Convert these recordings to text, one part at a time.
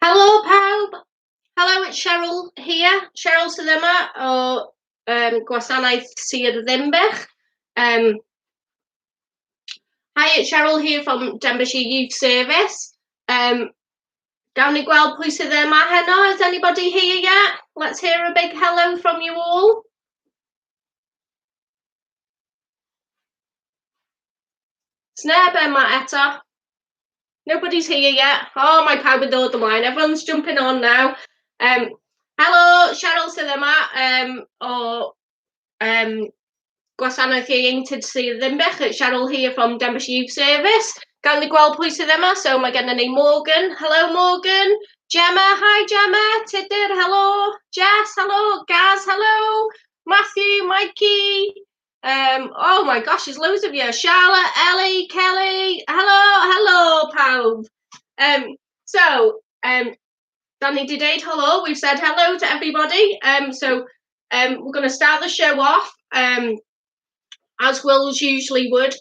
Helo pawb. Helo, it's Cheryl here. Cheryl sydd yma o Gwasanaeth Sir Ddinbych. Hi, it's Cheryl here from Denbighshire Youth Service. Gawn ni gweld pwy sydd yma heno. Is anybody here yet? Let's hear a big hello from you all. Sneb yma eto. Nobody's here yet. Oh, mae pawb yn dod ymlaen. Everyone's jumping on now. Helo, Cheryl sydd yma o Gwasanaeth Ieuenctid Sir Ddinbych. It's Cheryl here from Denbighshire Youth Service. Gawn ni gweld pwy sydd yma. So mae gennym ni Morgan. Hello, Morgan. Gemma. Hi, Gemma. Tudur. Hello. Jess. Hello. Gaz. Hello. Matthew. Mikey. Oh my gosh, there's loads of you. Charlotte, Ellie, Kelly. Hello, pawb. Dan ni 'di deud hello. We've said hello to everybody. We're going to start the show off as Will's usually would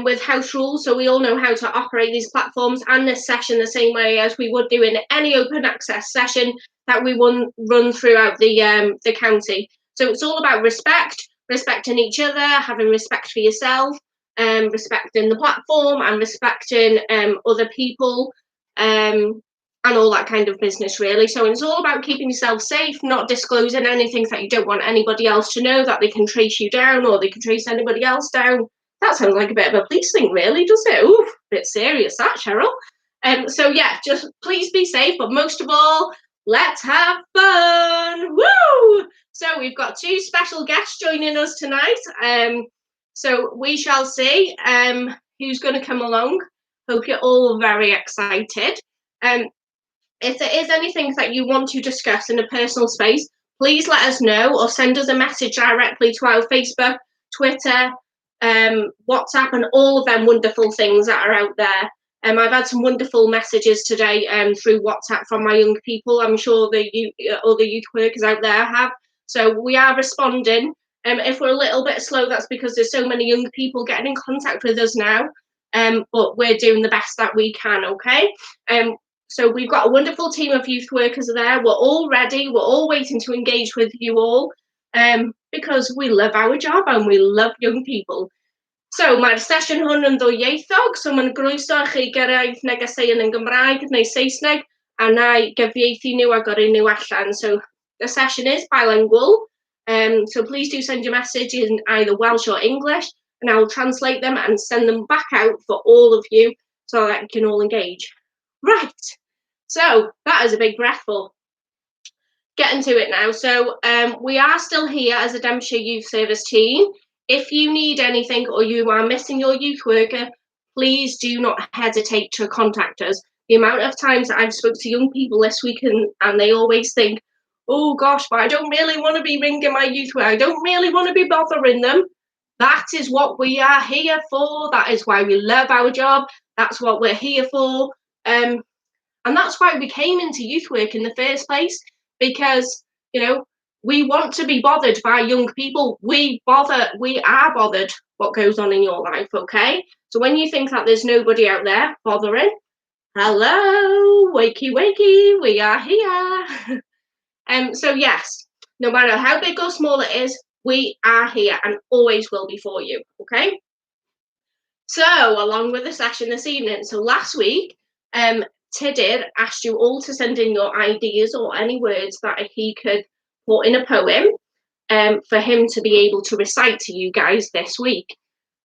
with house rules, so we all know how to operate these platforms and this session the same way as we would do in any open access session that we run throughout the county. So it's all about respect. Respecting each other, having respect for yourself, respecting the platform and respecting other people, and all that kind of business, really. So it's all about keeping yourself safe, not disclosing anything that you don't want anybody else to know, that they can trace you down or they can trace anybody else down. That sounds like a bit of a police thing, really, does it? Ooh, a bit serious, that, Cheryl. Just please be safe, but most of all, let's have fun. Woo! So we've got two special guests joining us tonight. So we shall see who's going to come along. Hope you're all very excited. If there is anything that you want to discuss in a personal space, please let us know or send us a message directly to our Facebook, Twitter, WhatsApp, and all of them wonderful things that are out there. I've had some wonderful messages today through WhatsApp from my young people. I'm sure all the youth workers out there have. So we are responding. If we're a little bit slow, that's because there's so many young people getting in contact with us now. But we're doing the best that we can, okay? So we've got a wonderful team of youth workers there. We're all ready. We're all waiting to engage with you all because we love our job and we love young people. So mae'r sesiwn hwn yn ddwyieithog, so mae'n groeso chi gyrraedd negeseuon yn Gymraeg neu Saesneg, a na i gyfieithu nhw a gyrru nhw allan. So the session is bilingual, so please do send your message in either Welsh or English, and I will translate them and send them back out for all of you so that you can all engage. Right, so that is a big breathful. Getting to it now. So we are still here as a Denbighshire Youth Service team. If you need anything or you are missing your youth worker, please do not hesitate to contact us. The amount of times that I've spoken to young people this week and they always think, oh gosh, but I don't really want to be ringing my youth worker. I don't really want to be bothering them. That is what we are here for. That is why we love our job. That's what we're here for. And that's why we came into youth work in the first place, because, we want to be bothered by young people. We are bothered what goes on in your life, okay? So when you think that there's nobody out there bothering, hello, wakey, wakey, we are here. So yes, no matter how big or small it is, we are here and always will be for you, okay? So along with the session this evening, so last week, Dydd asked you all to send in your ideas or any words that he could put in a poem for him to be able to recite to you guys this week.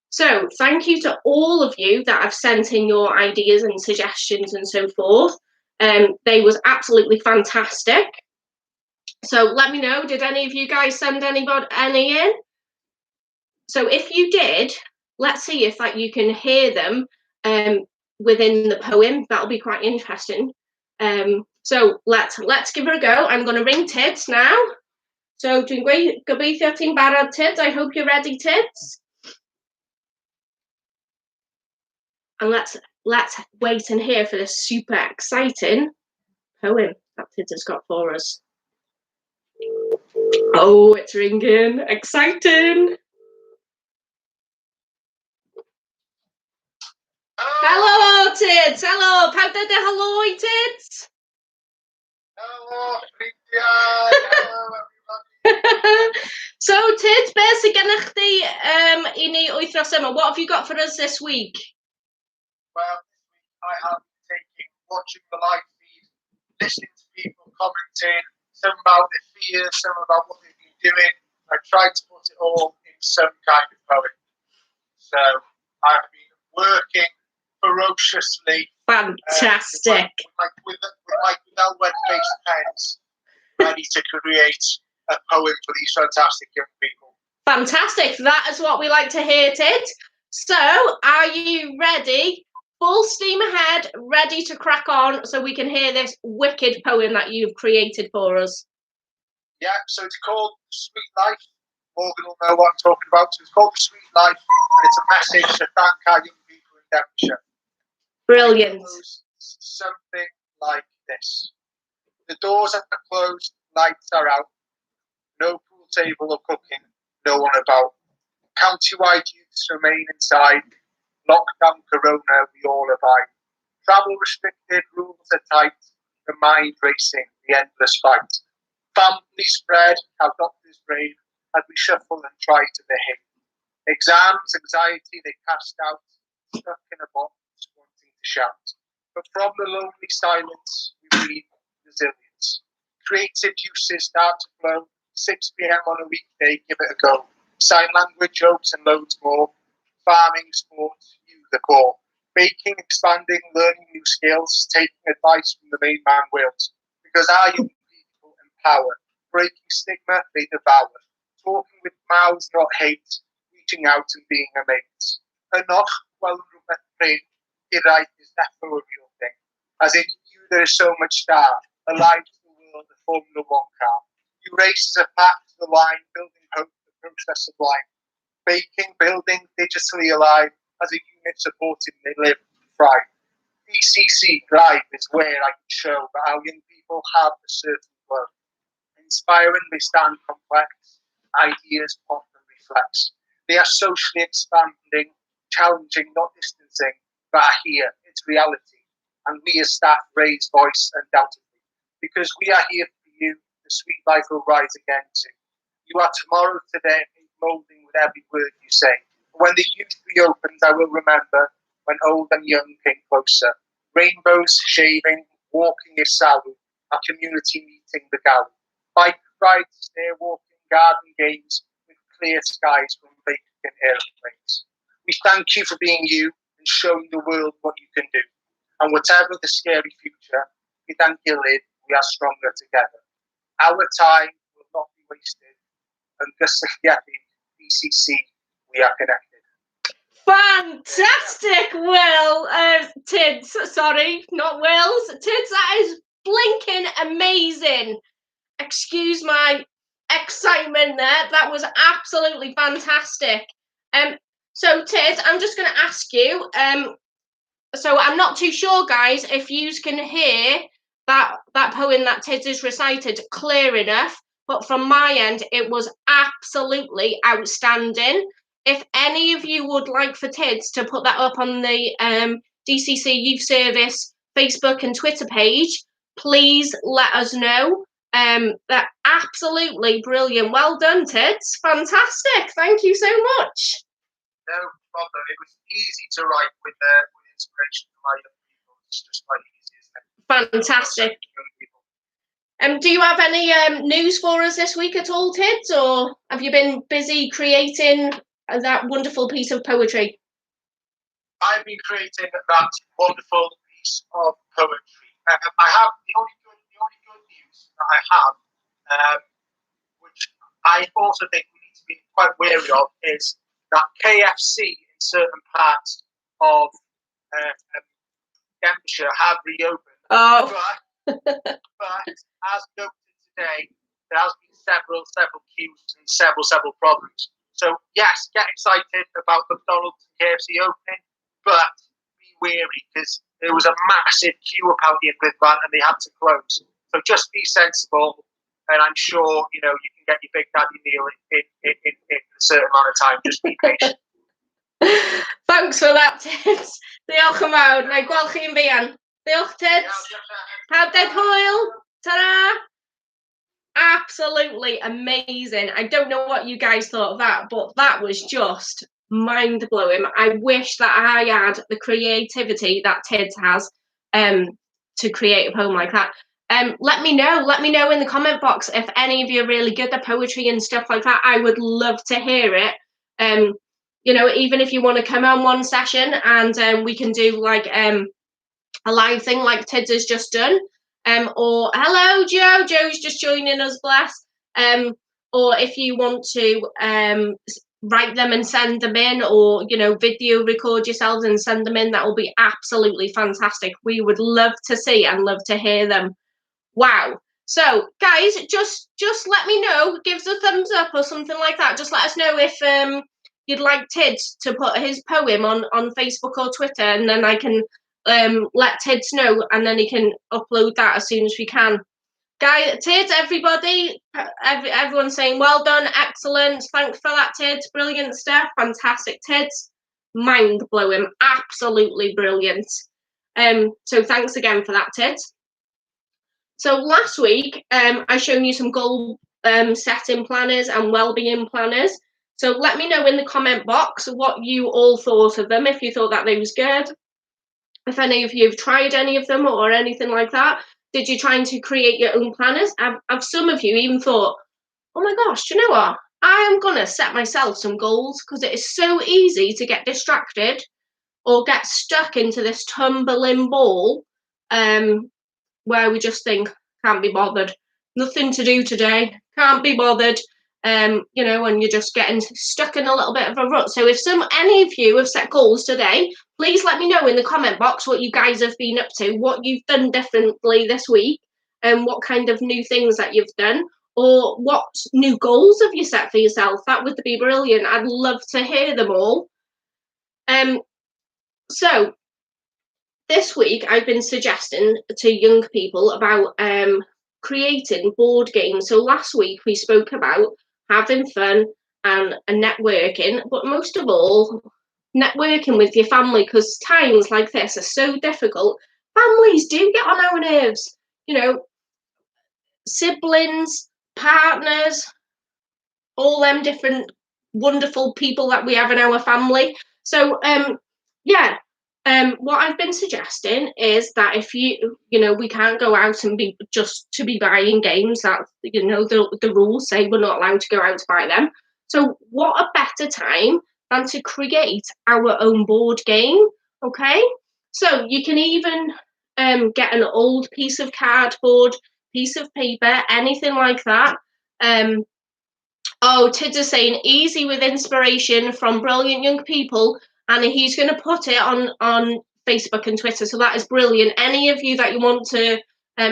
So thank you to all of you that have sent in your ideas and suggestions and so forth. They was absolutely fantastic. So let me know, did any of you guys send any in? So if you did, let's see if you can hear them within the poem. That'll be quite interesting. So let's give her a go. I'm going to ring Tids now. So dwi'n gobeithio ti'n barod, Tids. I hope you're ready, Tids. And let's wait and hear for this super exciting poem that Tids has got for us. Oh, it's ringing. Exciting. Hello, Tids. Hello. Pawb deda hello i Tids? So, Tid, be sy gennych chdi I ni wythnos yma? What have you got for us this week? Well, this week I have been watching the live feed, listening to people commenting, some about their fears, some about what they've been doing. I tried to put it all in some kind of poem. So I've been working ferociously. Fantastic. With my web-based pens, ready to create a poem for these fantastic young people. Fantastic. That is what we like to hear, Tid. So, are you ready? Full steam ahead, ready to crack on so we can hear this wicked poem that you've created for us. Yeah, so it's called Sweet Life. Morgan will know what I'm talking about. So it's called Sweet Life, and it's a message to thank our young people in Devonshire. Brilliant. Something like this. The doors are closed, lights are out. No pool table or cooking, no one about. County-wide youths remain inside. Lockdown corona, we all abide. Travel restricted, rules are tight. The mind racing, the endless fight. Families spread, our doctors brave, as we shuffle and try to behave. Exams, anxiety, they cast out, stuck in a box, wanting to shout. But from the lonely silence, we breathe resilience. Creative juices start to flow. 6 p.m. on a weekday, give it a go. Sign language, jokes, and loads more. Farming, sports, you the core. Baking, expanding, learning new skills, taking advice from the main man Wales. Because our young people empower. Breaking stigma, they devour. Talking with mouths, not hate. Reaching out and being amazed. Enoch, well, rhywbeth Hiraeth is never a real thing. As in you, there is so much star. Alive to the world, the Formula 1 car. You race as a path to the line, building hope, the process sublime. Baking, building, digitally alive, as a unit supporting they live and thrive. DCC Live is where I can show that our young people have a certain glow. Inspiring, they stand complex, ideas pop and reflex. They are socially expanding, challenging, not distancing, but are here, it's reality. And we as staff raise voice undoubtedly. Because we are here for you, the sweet life will rise again too. You are tomorrow today, moulding with every word you say. When the youth reopens, I will remember when old and young came closer. Rainbows shaving, walking is salute, our community meeting the galley. Bike rides, stair walking, garden games, with clear skies from vacant aeroplanes. We thank you for being you and showing the world what you can do. And whatever the scary future, we thank you, Lyd, we are stronger together. Our time will not be wasted. And gysylltiedig, DCC, we are connected. Fantastic, Will. Tids, sorry, not Wills. Tids, that is blinking amazing. Excuse my excitement there. That was absolutely fantastic. So Tids, I'm just going to ask you. So I'm not too sure, guys, if you can hear that poem that Tids has recited clear enough. But from my end, it was absolutely outstanding. If any of you would like for Tids to put that up on the DCC Youth Service Facebook and Twitter page, please let us know. They're absolutely brilliant. Well done, Tids. Fantastic. Thank you so much. No problem. It was easy to write with inspiration from my young people. It's just quite easy, isn't it? Fantastic. Do you have any news for us this week at all, Tids, or have you been busy creating that wonderful piece of poetry? I've been creating that wonderful piece of poetry. I have the only good news that I have, which I also think we need to be quite wary of, is that KFC in certain parts of Devonshire have reopened. Oh. But as noted today, there has been several queues and several problems. So yes, get excited about McDonald's and KFC opening, but be wary because there was a massive queue apparently in Bridvan and they had to close. So just be sensible, and I'm sure you can get your Big Daddy meal in a certain amount of time. Just be patient. Thanks for that, Tids. Diolch yn fawr. Na i gweld chi yn fuan. Diolch, Tids. Hawdd hwyl. Ta-da! Absolutely amazing. I don't know what you guys thought of that, but that was just mind-blowing. I wish that I had the creativity that Tidd has to create a poem like that. Let me know in the comment box if any of you are really good at poetry and stuff like that. I would love to hear it. You know, even if you want to come on one session and we can do like a live thing like Tidd has just done. Or hello Joe, Joe's just joining us, bless. Or if you want to write them and send them in, or you know, video record yourselves and send them in, that will be absolutely fantastic. We would love to see and love to hear them. Wow. So guys, just let me know, give us a thumbs up or something like that. Just let us know if you'd like Tidd to put his poem on Facebook or Twitter, and then I can let Tidd know, and then he can upload that as soon as we can. Guys, Tidd, everybody, everyone's saying well done, excellent, thanks for that, Tidd, brilliant stuff, fantastic, Tidd, mind blowing, absolutely brilliant. So thanks again for that, Tidd. So last week, I showed you some goal setting planners and wellbeing planners. So let me know in the comment box what you all thought of them, if you thought that they was good. If any of you have tried any of them or anything like that. Did you try to create your own planners? Have some of you even thought, oh my gosh, do you know what? I am going to set myself some goals, because it is so easy to get distracted or get stuck into this tumbling ball where we just think, can't be bothered, nothing to do today, can't be bothered, you know, and you're just getting stuck in a little bit of a rut. So if any of you have set goals today, please let me know in the comment box what you guys have been up to, what you've done differently this week, and what kind of new things that you've done, or what new goals have you set for yourself. That would be brilliant. I'd love to hear them all. So this week I've been suggesting to young people about creating board games. So last week we spoke about having fun and networking, but most of all, networking with your family, because times like this are so difficult. Families do get on our nerves, you know, siblings, partners, all them different wonderful people that we have in our family. So yeah, what I've been suggesting is that if you know, we can't go out and be buying games, that, you know, the rules say we're not allowed to go out to buy them. So what a better time than to create our own board game. Okay, so you can even get an old piece of cardboard, piece of paper, anything like that. Oh, Tidd is saying easy with inspiration from brilliant young people, and he's going to put it on Facebook and Twitter. So that is brilliant. Any of you that you want to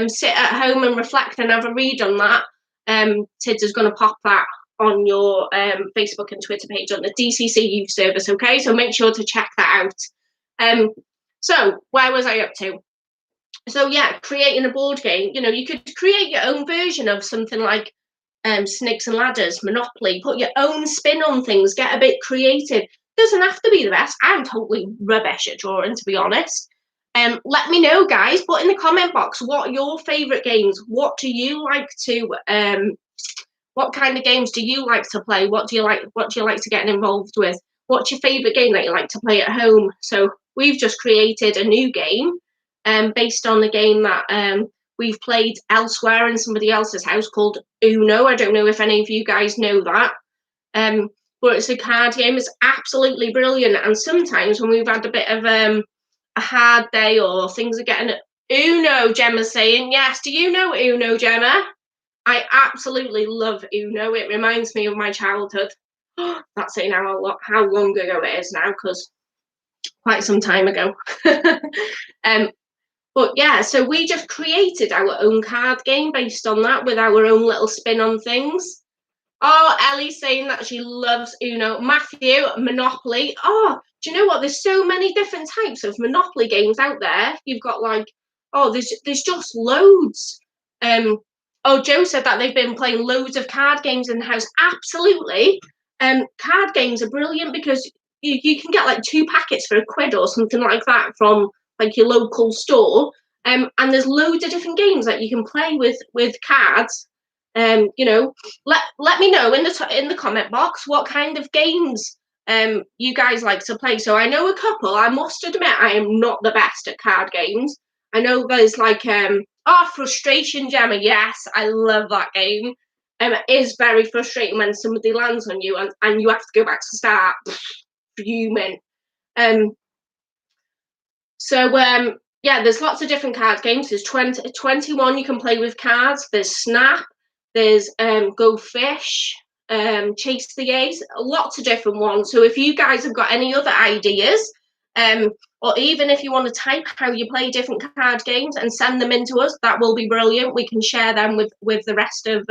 sit at home and reflect and have a read on that, Tidd is going to pop that on your Facebook and Twitter page on the DCC Youth Service. Okay, so make sure to check that out. So where was I up to? So yeah, creating a board game. You know, you could create your own version of something like Snakes and Ladders, Monopoly, put your own spin on things, get a bit creative. Doesn't have to be the best. I'm totally rubbish at drawing, to be honest. Let me know, guys. Put in the comment box what are your favourite games. What do you like to what kind of games do you like to play? What do you like to get involved with? What's your favourite game that you like to play at home? So we've just created a new game based on the game that we've played elsewhere in somebody else's house called Uno. I don't know if any of you guys know that. But it's a card game. It's absolutely brilliant. And sometimes when we've had a bit of a hard day or things are getting Uno, Gemma's saying, yes. Do you know Uno, Gemma? I absolutely love Uno. It reminds me of my childhood. That's saying how long ago it is now, because quite some time ago. But yeah, so we just created our own card game based on that, with our own little spin on things. Oh, Ellie's saying that she loves Uno. Matthew, Monopoly. Oh, do you know what? There's so many different types of Monopoly games out there. You've got like, oh, there's just loads. Oh, Joe said that they've been playing loads of card games in the house. Absolutely. Card games are brilliant because you can get like 2 packets for £1 or something like that from like your local store. And there's loads of different games that you can play with cards. You know, let me know in the comment box what kind of games you guys like to play. So I know a couple. I must admit, I am not the best at card games. I know there's like Frustration Gemma. Yes, I love that game. It is very frustrating when somebody lands on you and you have to go back to start. Fuming. Yeah, there's lots of different card games. There's 21 you can play with cards. There's Snap. There's Go Fish. Chase the Ace. Lots of different ones. So if you guys have got any other ideas, or even if you want to type how you play different card games and send them in to us, that will be brilliant. We can share them with the rest of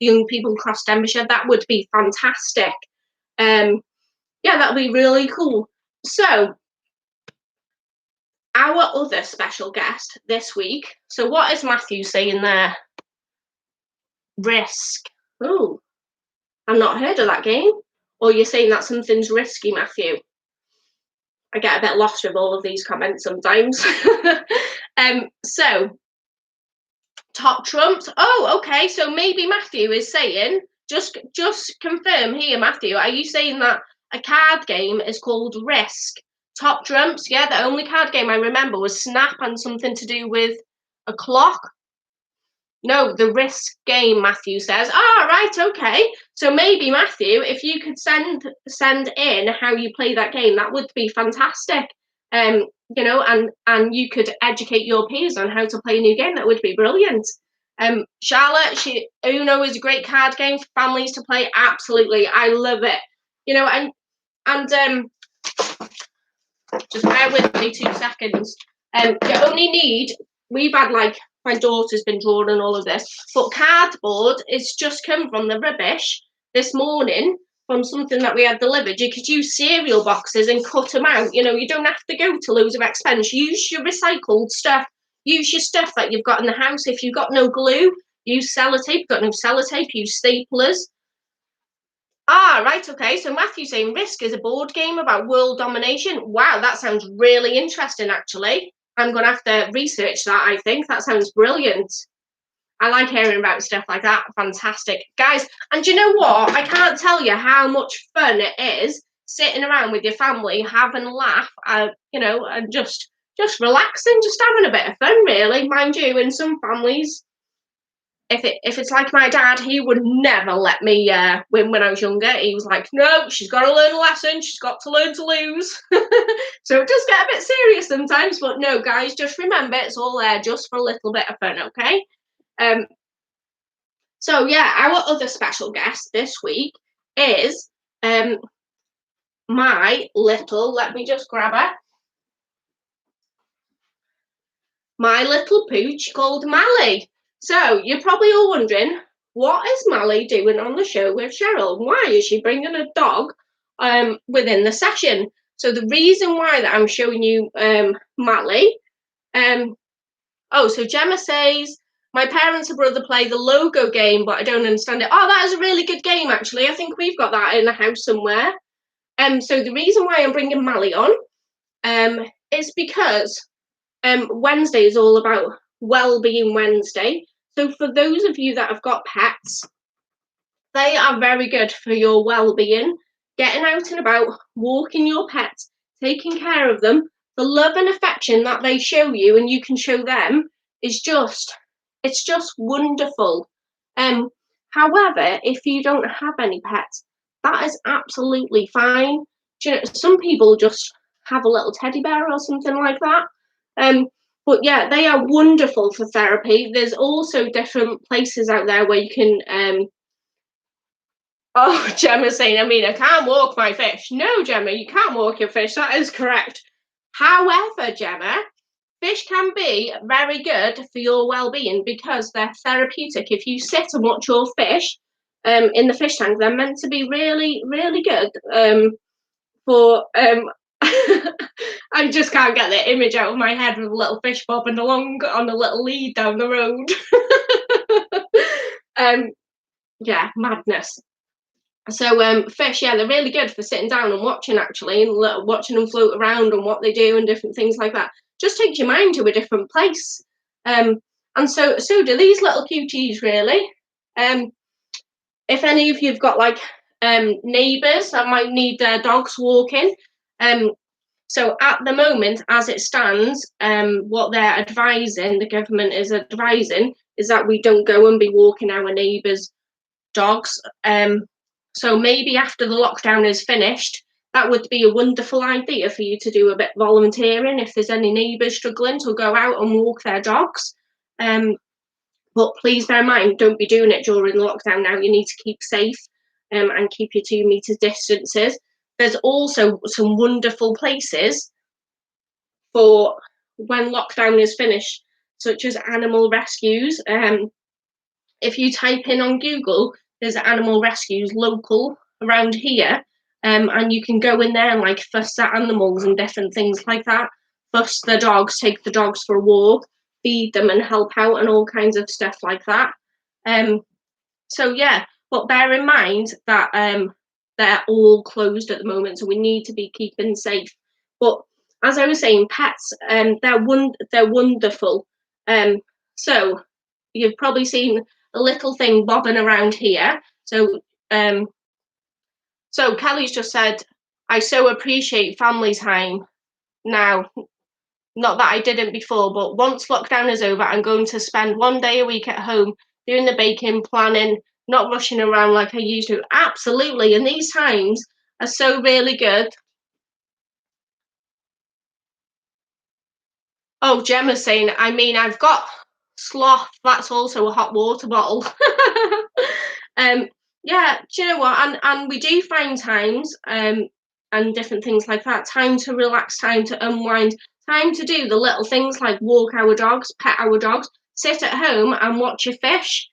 young people across Denbighshire. That would be fantastic. Yeah, that would be really cool. So our other special guest this week. So what is Matthew saying there? Risk. Oh, I've not heard of that game. Or you're saying that something's risky, Matthew? I get a bit lost with all of these comments sometimes. So top trumps. Oh, okay. So maybe Matthew is saying, just confirm here, Matthew. Are you saying that a card game is called Risk? Top trumps, yeah, the only card game I remember was Snap and something to do with a clock. No, the Risk game, Matthew says. Ah, right, okay. So maybe, Matthew, if you could send in how you play that game, that would be fantastic. You know, and you could educate your peers on how to play a new game. That would be brilliant. Charlotte, Uno is a great card game for families to play. Absolutely, I love it. You know, and just bear with me 2 seconds. You only need, we've had like, my daughter's been drawing and all of this, but cardboard is just come from the rubbish this morning from something that we had delivered. You could use cereal boxes and cut them out. You know, you don't have to go to loads of expense. Use your recycled stuff. Use your stuff that you've got in the house. If you've got no glue, use sellotape. Got no sellotape, use staplers. Ah, right, okay. So Matthew's saying Risk is a board game about world domination. Wow, that sounds really interesting, actually. I'm going to have to research that, I think. That sounds brilliant. I like hearing about stuff like that. Fantastic. Guys, and you know what? I can't tell you how much fun it is sitting around with your family, having a laugh, you know, and just relaxing, just having a bit of fun, really. Mind you, in some families, if it's like my dad, he would never let me win when I was younger. He was like, no, she's got to learn a lesson. She's got to learn to lose. So it does get a bit serious sometimes. But no, guys, just remember, it's all there just for a little bit of fun, okay? So, yeah, our other special guest this week is my little, let me just grab her, my little pooch called Mally. So you're probably all wondering, what is Mally doing on the show with Cheryl? Why is she bringing a dog within the session? So the reason why that I'm showing you Mally, so Gemma says, my parents and brother play the logo game, but I don't understand it. Oh, that is a really good game, actually. I think we've got that in the house somewhere. So the reason why I'm bringing Mally on is because Wednesday is all about Wellbeing Wednesday. So for those of you that have got pets, they are very good for your well-being, getting out and about, walking your pets, taking care of them. The love and affection that they show you and you can show them is just wonderful. However, if you don't have any pets, that is absolutely fine. Do you know, some people just have a little teddy bear or something like that. But yeah, they are wonderful for therapy. There's also different places out there where you can oh, Gemma's saying, I mean, I can't walk my fish. No, Gemma, you can't walk your fish. That is correct. However, Gemma, fish can be very good for your well-being because they're therapeutic. If you sit and watch your fish in the fish tank, they're meant to be really, really good for I just can't get the image out of my head with a little fish bobbing along on a little lead down the road. Yeah, madness. So fish, yeah, they're really good for sitting down and watching, actually, and watching them float around and what they do and different things like that. just takes your mind to a different place. And so do these little cuties, really. If any of you've got like neighbours that might need their dogs walking, so at the moment, as it stands, what they're advising, the government is advising, is that we don't go and be walking our neighbours' dogs. So maybe after the lockdown is finished, that would be a wonderful idea for you to do a bit of volunteering if there's any neighbours struggling to go out and walk their dogs. But please bear in mind, don't be doing it during the lockdown now. You need to keep safe and keep your 2 metre distances. There's also some wonderful places for when lockdown is finished, such as animal rescues. If you type in on Google, there's animal rescues local around here, and you can go in there and like fuss at animals and different things like that. Fuss the dogs, take the dogs for a walk, feed them and help out and all kinds of stuff like that. So yeah, but bear in mind that they're all closed at the moment, so we need to be keeping safe. But as I was saying, pets, they're wonderful. So you've probably seen a little thing bobbing around here. So so Kelly's just said, I so appreciate family time now. Not that I didn't before, but once lockdown is over, I'm going to spend 1 day a week at home doing the baking, planning, not rushing around like I used to. Absolutely. And these times are so really good. Oh, Gemma's saying, I mean, I've got Sloth. That's also a hot water bottle. Yeah, do you know what? And we do find times and different things like that. Time to relax, time to unwind, time to do the little things like walk our dogs, pet our dogs, sit at home and watch your fish.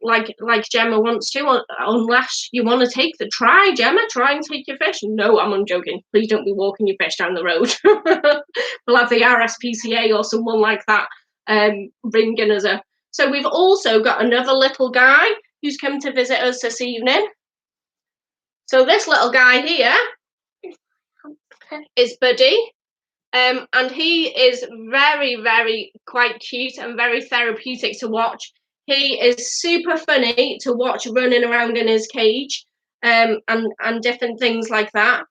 Like Gemma wants to, unless you want to try Gemma, try and take your fish. No, I'm joking. Please don't be walking your fish down the road. We'll have the RSPCA or someone like that ringing us up. So we've also got another little guy who's come to visit us this evening. So this little guy here is Buddy. And he is very, very quite cute and very therapeutic to watch. He is super funny to watch running around in his cage and different things like that.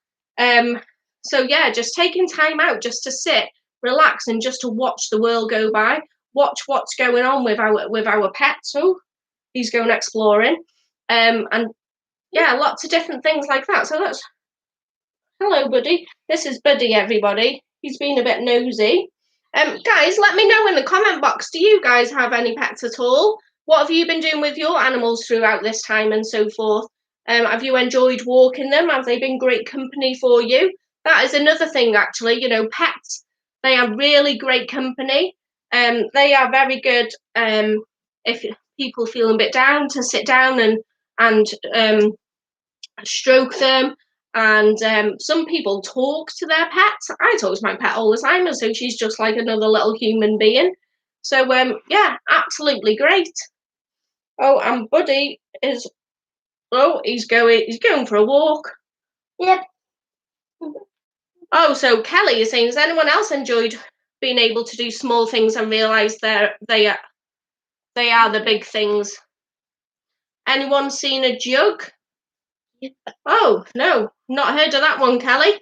So yeah, just taking time out just to sit, relax, and just to watch the world go by. Watch what's going on with our pets. Oh, he's going exploring. And yeah, lots of different things like that. So that's hello, Buddy. This is Buddy, everybody. He's been a bit nosy. Guys, let me know in the comment box. Do you guys have any pets at all? What have you been doing with your animals throughout this time and so forth? Have you enjoyed walking them? Have they been great company for you? That is another thing, actually. You know, pets, they are really great company. They are very good if people feel a bit down to sit down and stroke them. And some people talk to their pets. I talk to my pet all the time, and so she's just like another little human being. So yeah, absolutely great. Oh, and Buddy is he's going for a walk. Yep. Oh, so Kelly is saying, has anyone else enjoyed being able to do small things and realise they are the big things? Anyone seen a jug? Oh, no, not heard of that one, Kelly.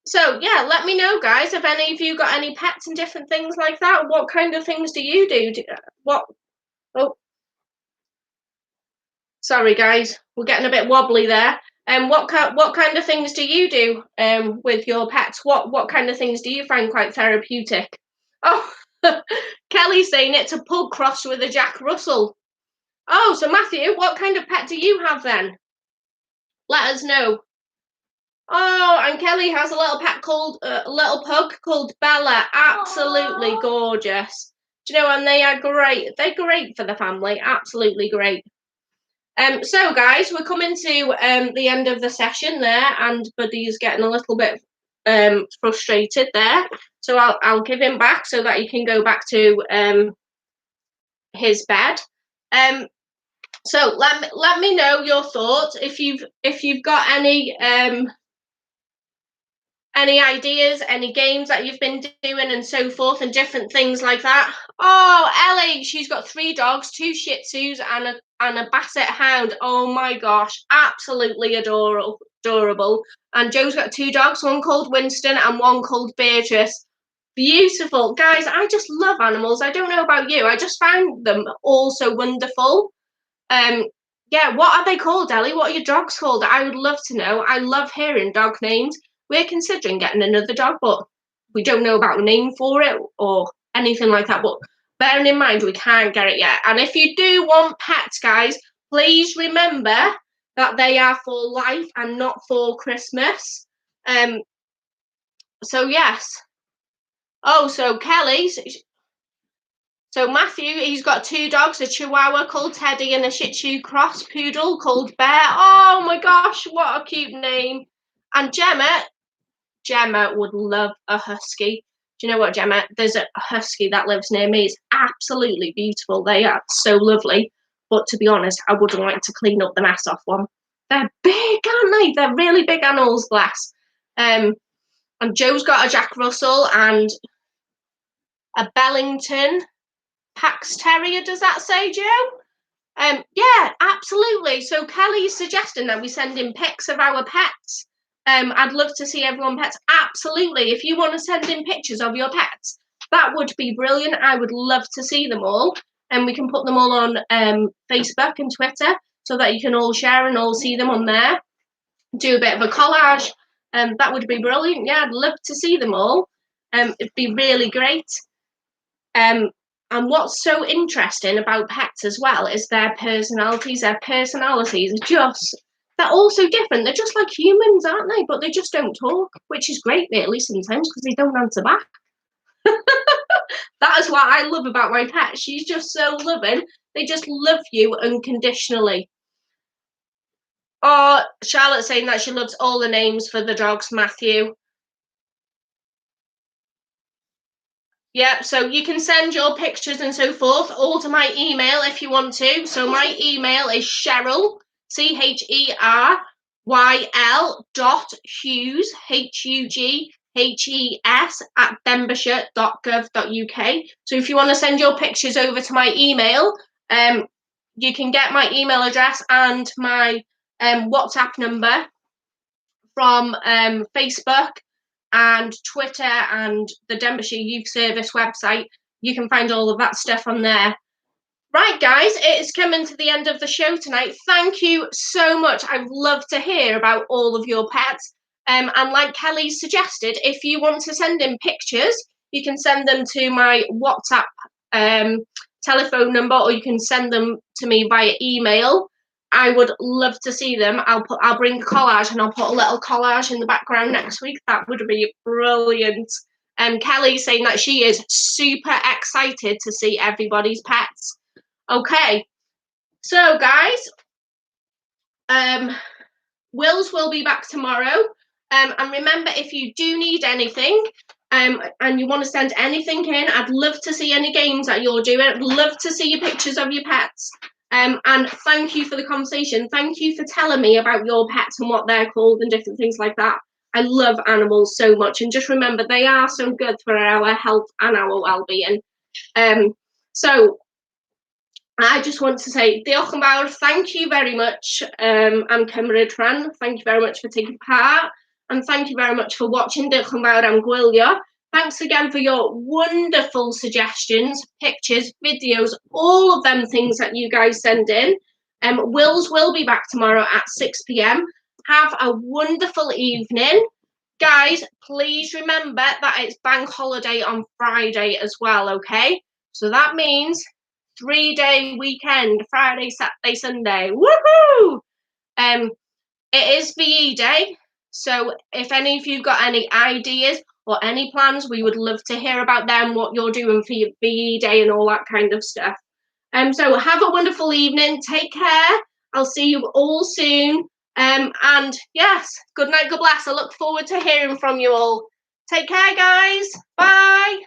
So, yeah, let me know, guys, if any of you got any pets and different things like that. What kind of things do you do? Oh, sorry, guys. We're getting a bit wobbly there. What kind of things do you do with your pets? What kind of things do you find quite therapeutic? Oh, Kelly's saying it's a pug crossed with a Jack Russell. Oh, so Matthew, what kind of pet do you have then? Let us know. Oh, and Kelly has a little pet called a little pug called Bella. Absolutely Aww. Gorgeous. Do you know? And they are great. They're great for the family. Absolutely great. So guys, we're coming to the end of the session there, and Buddy's getting a little bit frustrated there. So I'll give him back so that he can go back to his bed. So let me know your thoughts if you've got Any ideas, any games that you've been doing and so forth and different things like that? Oh, Ellie, she's got 3 dogs, 2 Shih Tzus and a Basset Hound. Oh my gosh, absolutely adorable. And Joe's got 2 dogs, one called Winston and one called Beatrice. Beautiful. Guys, I just love animals. I don't know about you. I just found them all so wonderful. Yeah, what are they called, Ellie? What are your dogs called? I would love to know. I love hearing dog names. We're considering getting another dog, but we don't know about a name for it or anything like that. But bearing in mind, we can't get it yet. And if you do want pets, guys, please remember that they are for life and not for Christmas. So yes. Oh, so Kelly. So Matthew, he's got 2 dogs, a Chihuahua called Teddy and a Shih Tzu cross poodle called Bear. Oh my gosh, what a cute name. And Gemma would love a husky. Do you know what, Gemma? There's a husky that lives near me. It's absolutely beautiful. They are so lovely. But to be honest, I wouldn't like to clean up the mess off one. They're big, aren't they? They're really big animals, bless. And Joe's got a Jack Russell and a Bellington Pax Terrier, does that say, Joe? Yeah, absolutely. So Kelly's suggesting that we send in pics of our pets. I'd love to see everyone pets. Absolutely. If you want to send in pictures of your pets, that would be brilliant. I would love to see them all. And we can put them all on Facebook and Twitter so that you can all share and all see them on there. Do a bit of a collage. That would be brilliant. Yeah, I'd love to see them all. It'd be really great. And what's so interesting about pets as well is their personalities. Their personalities are just, they're all so different. They're just like humans, aren't they? But they just don't talk, which is great, really, sometimes, because they don't answer back. That is what I love about my pet. She's just so loving. They just love you unconditionally. Oh, Charlotte's saying that she loves all the names for the dogs, Matthew. Yeah, so you can send your pictures and so forth all to my email if you want to. So my email is Cheryl, CHERYL.Hughes, HUGHES @denbighshire.gov.uk. So if you want to send your pictures over to my email, you can get my email address and my WhatsApp number from Facebook and Twitter and the Denbighshire Youth Service website. You can find all of that stuff on there. Right, guys, it is coming to the end of the show tonight. Thank you so much. I'd love to hear about all of your pets. And like Kelly suggested, if you want to send in pictures, you can send them to my WhatsApp telephone number, or you can send them to me via email. I would love to see them. I'll bring a collage and I'll put a little collage in the background next week. That would be brilliant. Kelly's saying that she is super excited to see everybody's pets. Okay, so guys, Wills will be back tomorrow. And remember, if you do need anything, and you want to send anything in, I'd love to see any games that you're doing. I'd love to see your pictures of your pets. And thank you for the conversation. Thank you for telling me about your pets and what they're called and different things like that. I love animals so much. And just remember, they are so good for our health and our well-being. So I just want to say, diolch yn fawr, thank you very much, am cymryd rhan. Thank you very much for taking part. And thank you very much for watching. Diolch yn fawr am gwylio. Thanks again for your wonderful suggestions, pictures, videos, all of them things that you guys send in. Wills will be back tomorrow at 6 p.m. Have a wonderful evening. Guys, please remember that it's bank holiday on Friday as well, okay? So that means 3-day weekend, Friday, Saturday, Sunday. Woohoo! It is VE Day, so if any of you got any ideas or any plans, we would love to hear about them, what you're doing for your VE Day and all that kind of stuff. So have a wonderful evening. Take care. I'll see you all soon. And yes, good night, God bless. I look forward to hearing from you all. Take care, guys. Bye.